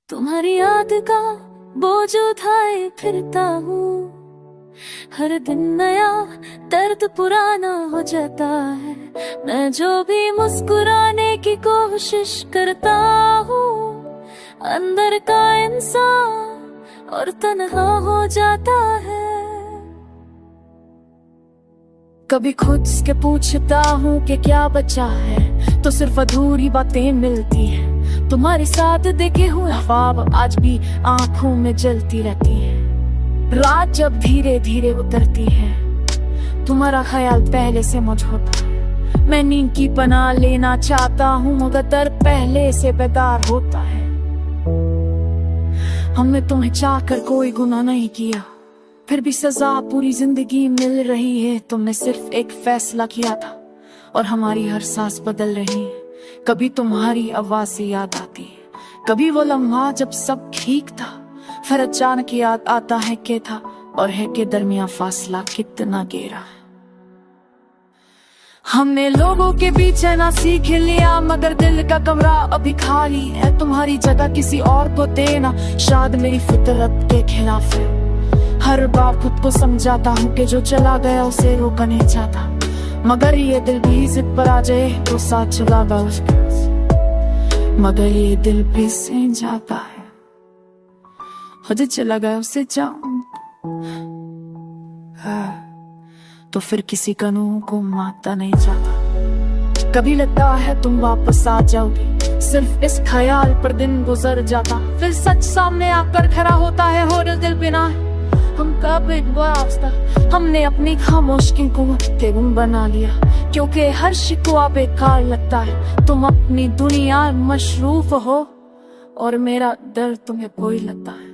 तुम्हारी याद का बोझ उठाए फिरता हूँ, हर दिन नया दर्द पुराना हो जाता है। मैं जो भी मुस्कुराने की कोशिश करता हूँ, अंदर का इंसान और तन्हा हो जाता है। कभी खुद से पूछता हूँ कि क्या बचा है, तो सिर्फ अधूरी बातें मिलती हैं। तुम्हारे साथ देखे हुए ख्वाब आज भी आंखों में जलती रहती है। रात जब धीरे धीरे उतरती है, तुम्हारा ख्याल पहले से मुझ होता है। मैं नींद की पनाह लेना चाहता हूँ, मगर दर्द पहले से बेदार होता है। हमने तुम्हें चाहकर कोई गुनाह नहीं किया, फिर भी सजा पूरी जिंदगी मिल रही है। तुमने सिर्फ एक फैसला किया था और हमारी हर सांस बदल रही है। कभी तुम्हारी आवाज से याद आती है, कभी वो लम्हा जब सब ठीक था। फिर अचानक याद आता है क्या था और है के दरमियान फासला कितना गहरा है। हमने लोगों के बीच ना सीख लिया, मगर दिल का कमरा अभी खाली है। तुम्हारी जगह किसी और को देना शायद मेरी फितरत के खिलाफ है। हर बार खुद को समझाता हूँ कि जो चला गया उसे रोका नहीं चाहता, मगर ये दिल भी जिद पर आ जाए तो साथ चला गया। मगर ये दिल भी सह जाता है, खुद चला गया उसे जाऊं तो फिर किसी कानून को मानता नहीं चाहता। कभी लगता है तुम वापस आ जाओगी, सिर्फ इस ख्याल पर दिन गुजर जाता। फिर सच सामने आकर खड़ा होता है और दिल बिना हम कब एक वास्ता। हमने अपनी खामोशी को तेगुन बना लिया, क्योंकि हर शिकवा बेकार लगता है। तुम अपनी दुनिया मशरूफ हो और मेरा दर्द तुम्हें कोई लगता है।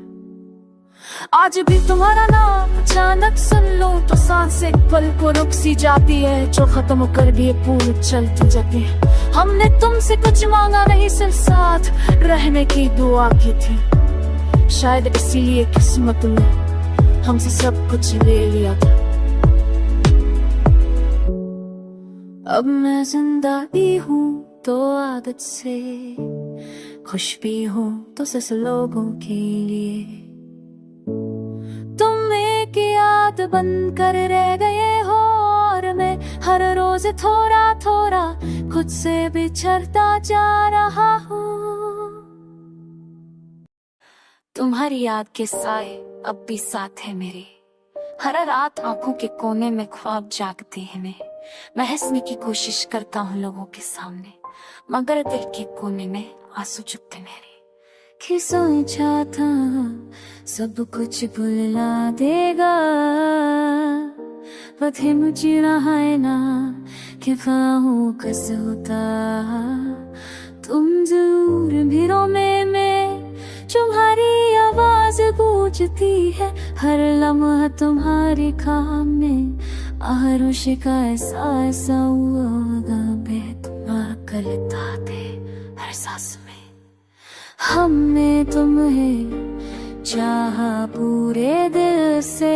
आज भी तुम्हारा नाम अचानक सुन लो तो सांस एक पल को रुक सी जाती है। जो खत्म कर दिए पूरे चलती जाती है। हमने तुमसे कुछ मांगा नहीं, सिर्फ साथ रहने की दुआ की थी। शायद इसीलिए किस्मत ने हमसे सब कुछ ले लिया था। अब मैं जिंदा भी हूँ तो आदत से, खुश भी हूँ तो सिर्फ लोगों के लिए। तुम एक याद बनकर रह गए हो और मैं हर रोज थोड़ा थोड़ा खुद से बिछड़ता जा रहा हूँ। तुम्हारी याद के साए अब भी साथ है मेरे। हर रात आंखों के कोने में ख्वाब जागते हैं। मैं हंसने की कोशिश करता हूँ लोगों के सामने, मगर दिल के कोने में आंसू चुभते मेरे। कि सोचा था सब कुछ भुला देगा, पथे मुझे रहा है ना कि ख्वाहों कस होता। तुम जरूर भीड़ों में तुम्हारी आवाज गूंजती है। हर लम्हा तुम्हारे काम में आहरों का ऐसा हुआ बेतुमार करता थे हर सांस में। हमने तुम्हें चाहा पूरे दिल से,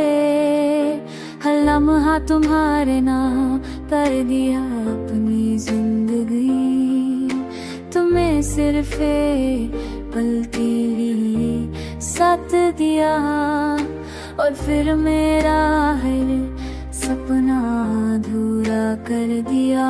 हर लम्हा तुम्हारे नाम कर दिया अपनी जिंदगी। तुम्हें सिर्फ पल के लिए साथ दिया और फिर मेरा हर सपना अधूरा कर दिया।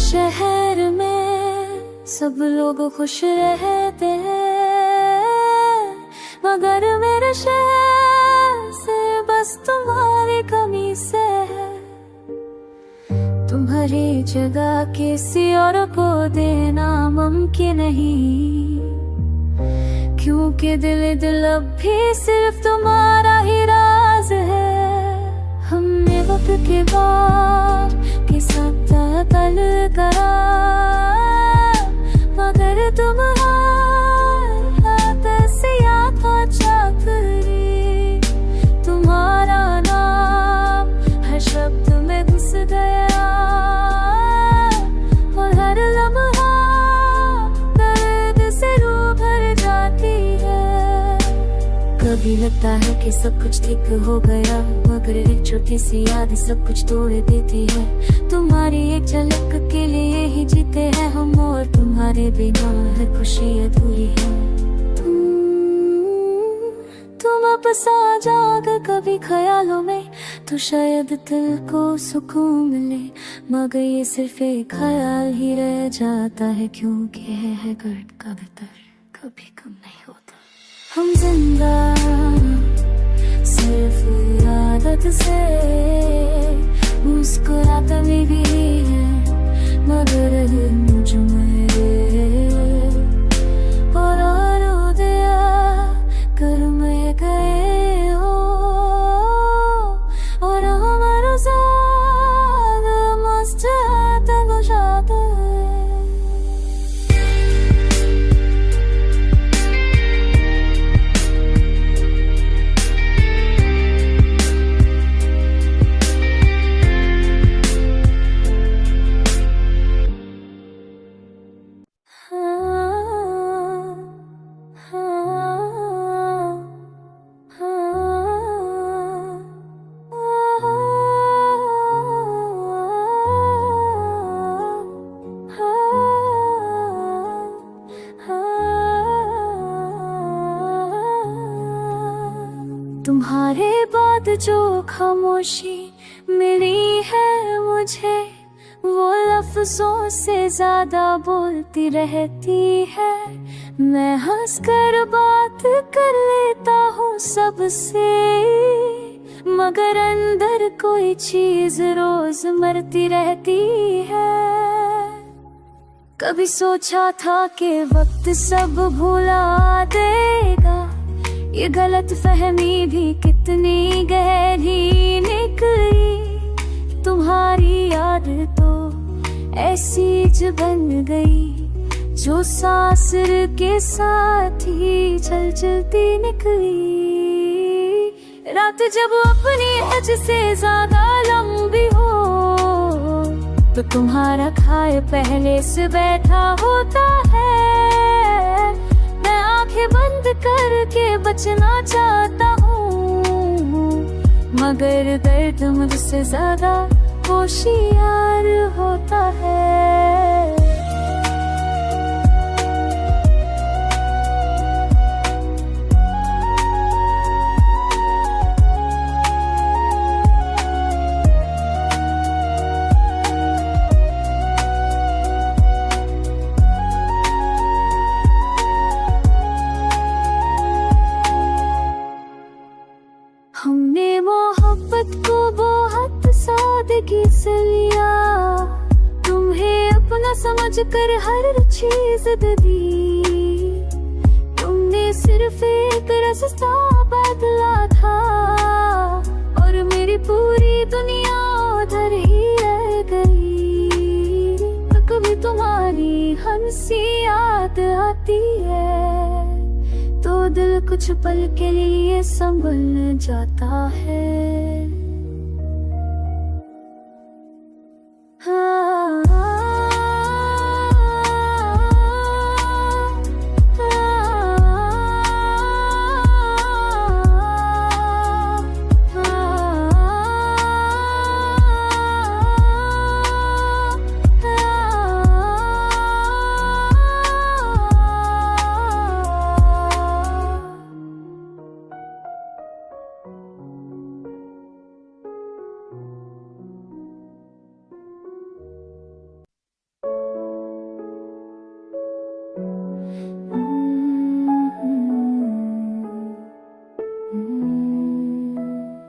शहर में सब लोग खुश रहते हैं, मगर मेरे शहर से बस तुम्हारी कमी से है। तुम्हारी जगह किसी और को देना मुमकिन नहीं, क्योंकि दिल अब भी सिर्फ तुम्हारा ही राज है। हमने वक्त के बाद के साथ तल करा, मगर तुम्हारा से याद तुम्हारा नाम हर शब्द में घुस गया और हर लम्हा दर्द से रूह भर जाती है। कभी लगता है कि सब कुछ ठीक हो गया, मगर एक छोटी सी याद सब कुछ तोड़ देती है। तुम्हारी एक झलक के लिए ही जीते हैं हम, और तुम्हारे बिना हर खुशी अधूरी है। तुम वापस आ जाओगे कभी ख्यालों में, तो शायद दिल को सुकून मिले, मगर ये सिर्फ एक ख्याल ही रह जाता है, क्योंकि है गर्द का बेहतर कभी कम नहीं होता। हम जिंदा सिर्फ आदत से, मुस्कुराते भी है, मगर मुझ में और दिया कर में गए हो, और हमारा साथ मस्त गुजारते हैं। तुम्हारे बाद जो खामोशी मिली है मुझे, वो लफ्जों से ज्यादा बोलती रहती है। मैं हंसकर बात कर लेता हूँ सबसे, मगर अंदर कोई चीज रोज मरती रहती है। कभी सोचा था कि वक्त सब भुला देगा, ये गलत फहमी भी कितनी गहरी निकली। तुम्हारी याद तो ऐसी ज बन गई, जो सांस के साथ ही चल चलती निकली। रात जब अपनी हद से ज्यादा लंबी हो, तो तुम्हारा खाए पहले से बैठा होता है। मैं आंखें बंद करके बचना चाहता हूँ, मगर दर्द मुझसे ज्यादा होशियार होता है। हमने मोहब्बत को बहुत सादगी से लिया, तुम्हें अपना समझकर हर चीज दे दी। तुमने सिर्फ एक रास्ता बदला था, और मेरी पूरी दुनिया उधर ही रह गई। कभी तुम्हारी हंसी याद आती है, तो दिल कुछ पल के लिए संभल जाता है।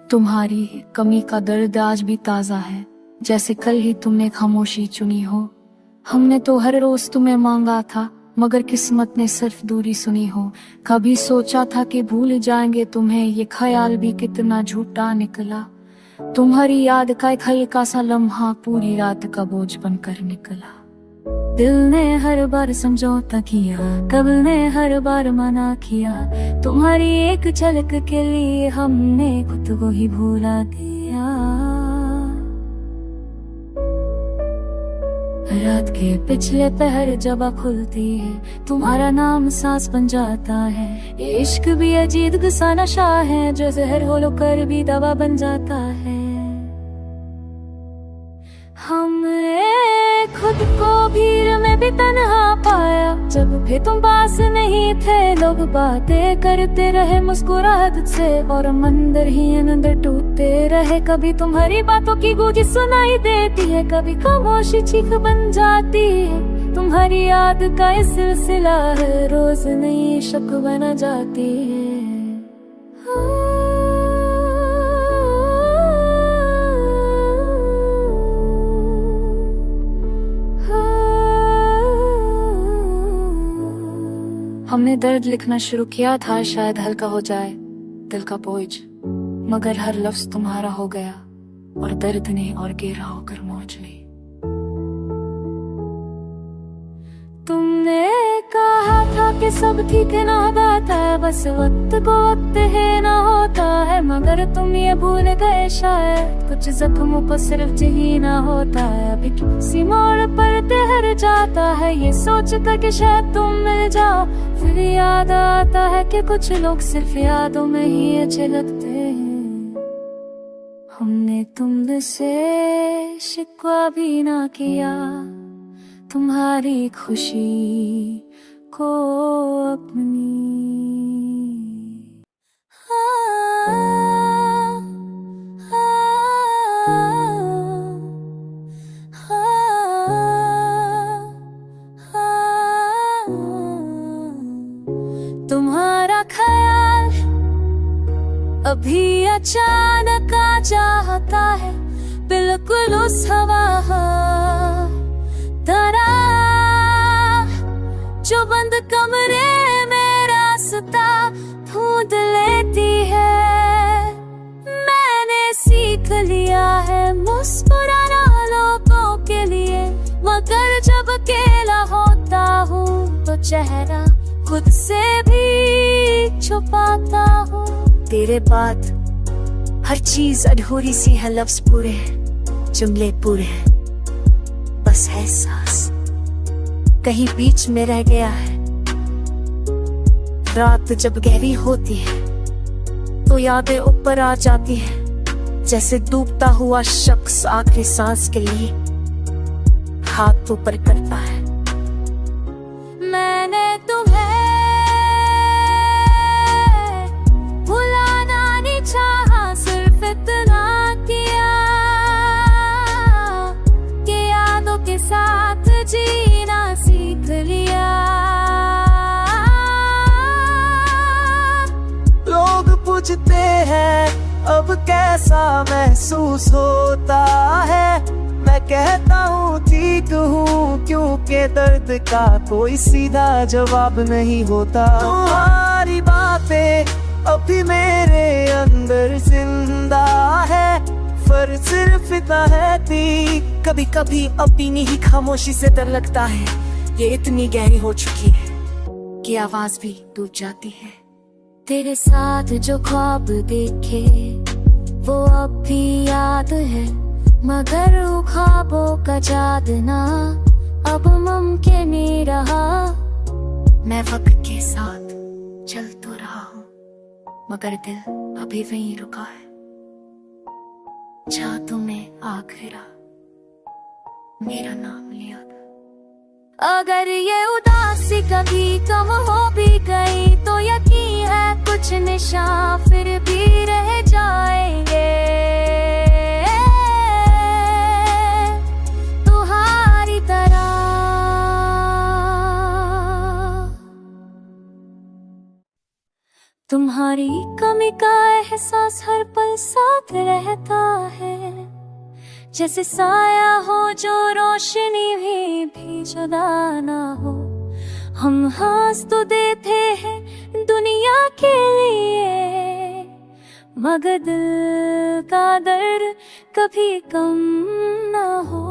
तुम्हारी कमी का दर्द आज भी ताजा है, जैसे कल ही तुमने खामोशी चुनी हो। हमने तो हर रोज तुम्हें मांगा था, मगर किस्मत ने सिर्फ दूरी सुनी हो। कभी सोचा था कि भूल जाएंगे तुम्हें, ये ख्याल भी कितना झूठा निकला। तुम्हारी याद का एक हल्का सा लम्हा पूरी रात का बोझ बनकर निकला। दिल ने हर बार समझौता किया, कब्र ने हर बार मना किया। तुम्हारी एक झलक के लिए हमने खुद को ही भुला दिया। रात के पिछले पहर जब आँख खुलती है, तुम्हारा नाम सांस बन जाता है। ये इश्क भी अजीब सा नशा है, जो जहर हो कर भी दवा बन जाता है। हमने खुद को भीड़ में भी तन्हा पाया, जब भी तुम पास नहीं थे। लोग बातें करते रहे मुस्कुराहट से, और अंदर ही अंदर टूटते रहे। कभी तुम्हारी बातों की गूंज सुनाई देती है, कभी खामोशी चीख बन जाती है। तुम्हारी याद का ये सिलसिला है, रोज नई शक बना जाती है। हमने दर्द लिखना शुरू किया था, शायद हल्का हो जाए दिल का बोझ, मगर हर लफ्ज तुम्हारा हो गया, और दर्द ने और गहरा होकर मौज ली। तुमने कहा था कि सब ठीक ना होता है, बस वक्त को वक्त है ना होता है। मगर तुम ये भूल गए शायद, कुछ जख्मों को सिर्फ जीना होता है। अभी किसी मोड़ पर ठहर जाता है, ये सोच कर कि शायद तुम मिल जाओ। फिर याद आता है कि कुछ लोग सिर्फ यादों में ही अच्छे लगते हैं। हमने तुमसे शिकवा भी ना किया, तुम्हारी खुशी को अपनी। तुम्हारा ख्याल अभी अचानक आ जाता है, बिल्कुल उस हवा तरह जो बंद कमरे में रास्ता ढूंढ लेती है। मैंने सीख लिया है मुस्कुराना लोगों के लिए, मगर जब अकेला होता हूँ तो चेहरा खुद से भी छुपाता हूँ। तेरे बाद हर चीज अधूरी सी है, लफ्ज पूरे जुमले पूरे, बस एहसास कहीं बीच में रह गया है। रात जब गहरी होती है तो यादें ऊपर आ जाती है, जैसे डूबता हुआ शख्स आखिरी सांस के लिए हाथ ऊपर करता है। मैंने तुम्हें भुलाना नहीं चाहा, सिर्फ इतना किया कि यादों के साथ जीना सीख लिया। लोग पूछते हैं अब कैसा महसूस होता है, मैं कहता हूँ ठीक हूँ, क्योंकि दर्द का कोई सीधा जवाब नहीं होता। तुम्हारी बातें अभी मेरे अंदर जिंदा है, फर्क सिर्फ इतना है थी। कभी कभी अपनी ही खामोशी से डर लगता है, ये इतनी गहरी हो चुकी है कि आवाज भी डूब जाती है। तेरे साथ जो ख्वाब देखे वो अब भी याद है, मगर वो ख्वाबों का जादना अब मुमकिन नहीं रहा। मैं वक्त के साथ चल तो रहा हूँ, मगर दिल अभी वहीं रुका है, जहाँ तुमने आखिरा मेरा नाम लिया था। अगर ये उदासी कभी कम हो भी गई तो यकीन है कुछ निशान फिर भी रह जाएंगे। तुम्हारी तरह तुम्हारी कमी का एहसास हर पल साथ रहता है, जैसे साया हो जो रोशनी भी जुदा ना हो। हम हंस तो देते हैं दुनिया के लिए, मगर दिल का दर्द कभी कम ना हो।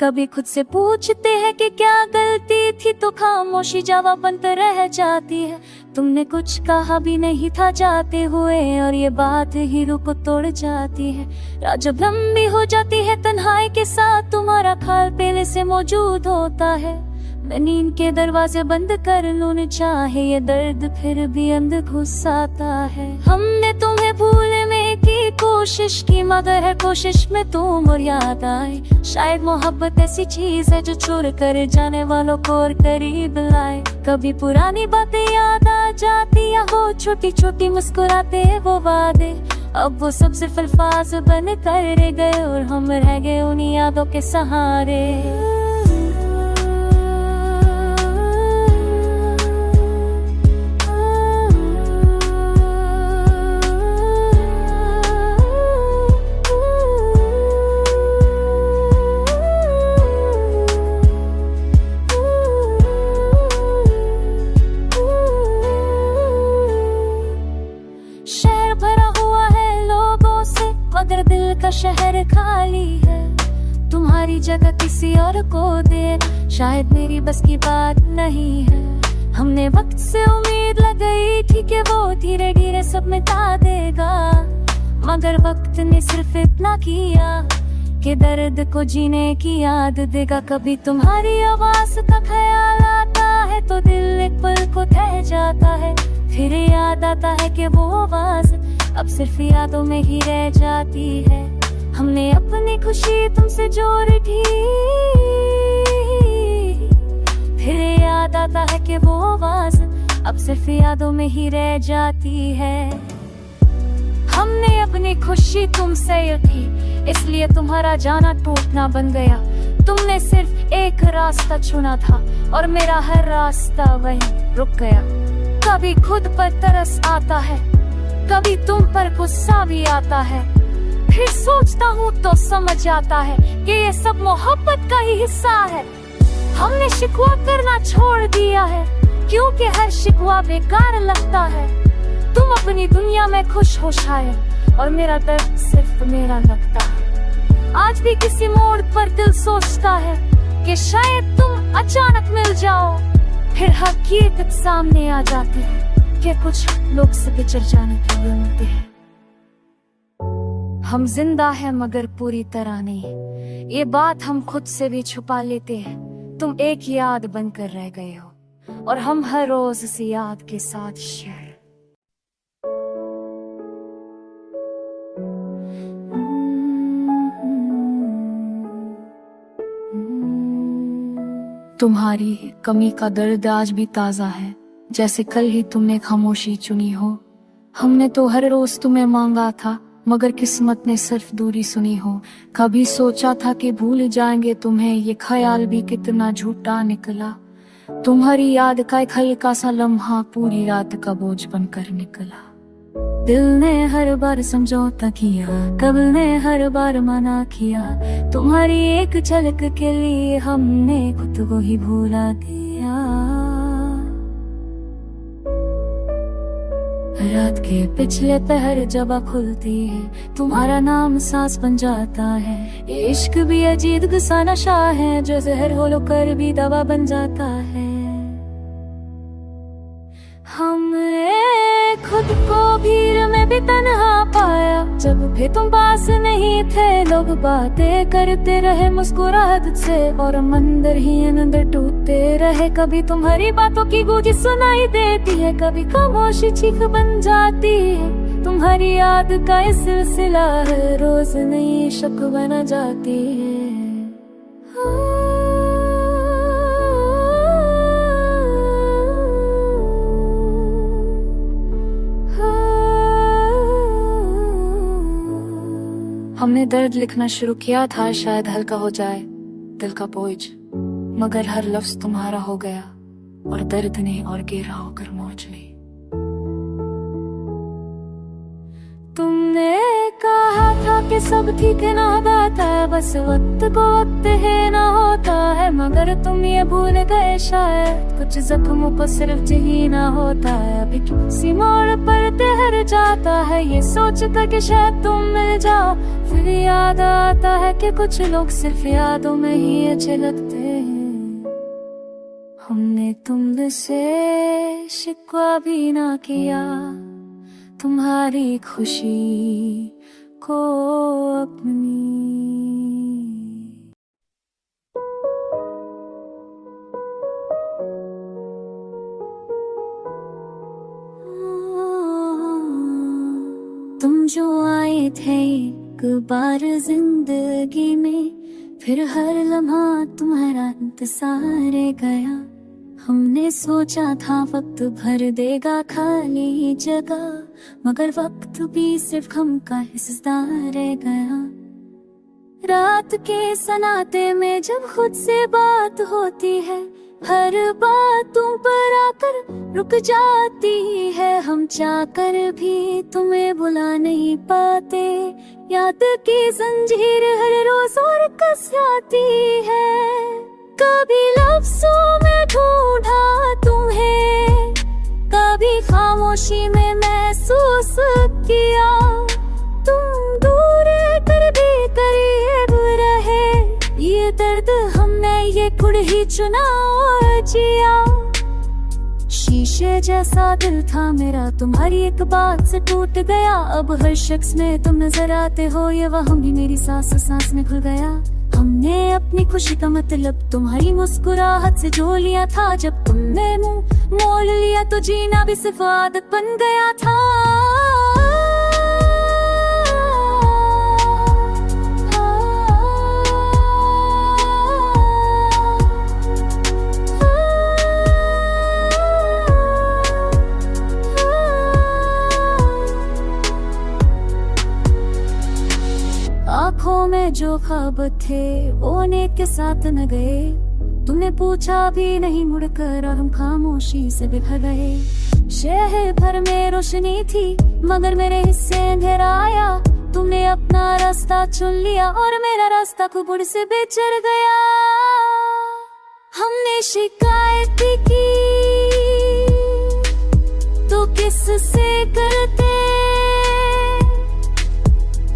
कभी खुद से पूछते हैं कि क्या गलती थी, तो खामोशी जवाब बनकर रह जाती है। तुमने कुछ कहा भी नहीं था जाते हुए, और ये बात ही रूह को तोड़ जाती है। रात जब लंबी हो जाती है तन्हाई के साथ, तुम्हारा ख्याल पहले से मौजूद होता है। मैं नींद के दरवाजे बंद कर लूं, चाहे ये दर्द फिर भी अंदर घुस आता है। हमने तुम्हें भूलने में की कोशिश की, मगर हर कोशिश में तुम और याद आए। शायद मोहब्बत ऐसी चीज है जो छोड़ कर जाने वालों को और करीब लाए। कभी पुरानी बातें याद आ जाती, या वो छोटी छोटी मुस्कुराते वो वादे, अब वो सब सिर्फ अल्फाज बन कर रह गए, और हम रह गए उन यादों के सहारे। मगर दिल का शहर खाली है, तुम्हारी जगह किसी और को दे, शायद मेरी बस की बात नहीं है। हमने वक्त से उम्मीद लगाई थी कि वो धीरे धीरे सब मिटा देगा, मगर वक्त ने सिर्फ इतना किया कि दर्द को जीने की याद देगा। कभी तुम्हारी आवाज का ख्याल आता है तो दिल एक पल को ठहर जाता है, फिर याद आता है कि वो आवाज अब सिर्फ यादों में ही रह जाती है। हमने अपनी खुशी तुमसे जोड़ी थी, फिर याद आता है कि वो आवाज अब सिर्फ यादों में ही रह जाती है। हमने अपनी खुशी तुमसे थी, इसलिए तुम्हारा जाना टूटना बन गया। तुमने सिर्फ एक रास्ता चुना था, और मेरा हर रास्ता वहीं रुक गया। कभी खुद पर तरस आता है, कभी तुम पर गुस्सा भी आता है, फिर सोचता हूँ तो समझ आता है कि ये सब मोहब्बत का ही हिस्सा है। हमने शिकवा करना छोड़ दिया है, क्योंकि हर शिकवा बेकार लगता है। तुम अपनी दुनिया में खुश हो शायद, और मेरा दर्द सिर्फ मेरा लगता है। आज भी किसी मोड़ पर दिल सोचता है कि शायद तुम अचानक मिल जाओ, फिर हकीकत सामने आ जाती है कि कुछ लोग से बिछड़ जाने के लिए मिलते हैं। हम जिंदा हैं मगर पूरी तरह नहीं, ये बात हम खुद से भी छुपा लेते हैं। तुम एक याद बनकर रह गए हो, और हम हर रोज इसी याद के साथ शेयर। तुम्हारी कमी का दर्द आज भी ताजा है, जैसे कल ही तुमने खामोशी चुनी हो। हमने तो हर रोज तुम्हें मांगा था, मगर किस्मत ने सिर्फ दूरी सुनी हो। कभी सोचा था कि भूल जाएंगे तुम्हें, ये ख्याल भी कितना झूठा निकला। तुम्हारी याद का एक हल्का सा लम्हा पूरी रात का बोझ बनकर निकला। दिल ने हर बार समझौता किया, कब्र ने हर बार मना किया। तुम्हारी एक झलक के लिए हमने खुद को ही भूला दिया। रात के पिछले पहर जब खुलती है, तुम्हारा नाम सांस बन जाता है। ये इश्क भी अजीब सा नशा है, जो जहर हो कर भी दवा बन जाता है। हमने खुद को भीड़ में भी तन्हा पाया, जब भी तुम पास नहीं थे। लोग बातें करते रहे मुस्कुराहट से, और मंदिर ही अंदर टूटते रहे। कभी तुम्हारी बातों की गूंज सुनाई देती है, कभी खामोशी चीख बन जाती है। तुम्हारी याद का ये सिलसिला है, रोज नई शक बना जाती है। हमने दर्द लिखना शुरू किया था, शायद हल्का हो जाए दिल का बोझ, मगर हर लफ्ज तुम्हारा हो गया, और दर्द ने और गहरा होकर मौज ली। तुमने कहा था कि सब ठीक ना होता, बस वक्त को वक्त है ना होता है, मगर तुम ये भूल गए शायद कुछ जख्मों को सिर्फ जीना होता है। अभी किसी मोड़ पर ठहर जाता है ये सोचता कि शायद तुम मिल जाओ, फिर याद आता है कि कुछ लोग सिर्फ यादों में ही अच्छे लगते हैं। हमने तुमसे शिकवा भी ना किया, तुम्हारी खुशी को अपनी। तुम जो आए थे एक बार जिंदगी में, फिर हर लम्हा तुम्हारा इंतजार गया। हमने सोचा था वक्त भर देगा खाली जगह, मगर वक्त भी सिर्फ हम का हिस्सेदार रह गया। रात के सन्नाटे में जब खुद से बात होती है, हर बात तुम पर आकर रुक जाती है। हम चाहकर भी तुम्हें बुला नहीं पाते, याद की जंजीर हर रोज और कस जाती है। कभी लफ्जों में ढूंढा तुम्हें, कभी खामोशी में महसूस किया। तुम दूर कर भी करीब रहे, ये दर्द हमने ये खुद ही चुना और जिया। शीशे जैसा दिल था मेरा, तुम्हारी एक बात से टूट गया। अब हर शख्स में तुम नजर आते हो, ये वहम भी मेरी सांस में खुल गया। हमने अपनी खुशी का मतलब तुम्हारी मुस्कुराहट से जो लिया था, जब तुमने मुंह मोड़ लिया तो जीना भी सिर्फ आदत बन गया था। आँखों में जो ख्वाब थे वो नींद के साथ न गए। तुमने पूछा भी नहीं मुड़कर और हम खामोशी से बिखर गए। शहर भर में रोशनी थी मगर मेरे हिस्से अंधेरा आया। तुमने अपना रास्ता चुन लिया और मेरा रास्ता कुबड़ से बिछड़ गया। हमने शिकायत की तो किससे करते,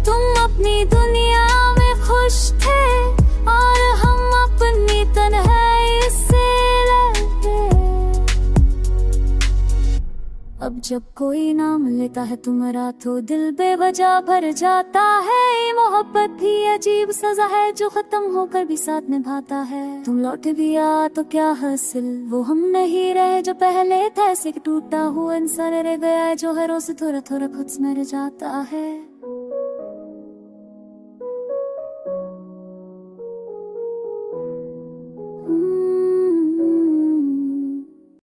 तुम अपनी दुनिया में खुश थे और हम अपनी तन्हाई से लड़ते। अब जब कोई नाम लेता है तुम्हारा तो दिल बेवजह भर जाता है। मोहब्बत भी अजीब सजा है जो खत्म होकर भी साथ निभाता है। तुम लौट भी आ तो क्या हासिल, वो हम नहीं रहे जो पहले थे। ऐसे टूटा हुआ इंसान रह गया है जो हर रोज थोड़ा थोड़ा खुद मर जाता है।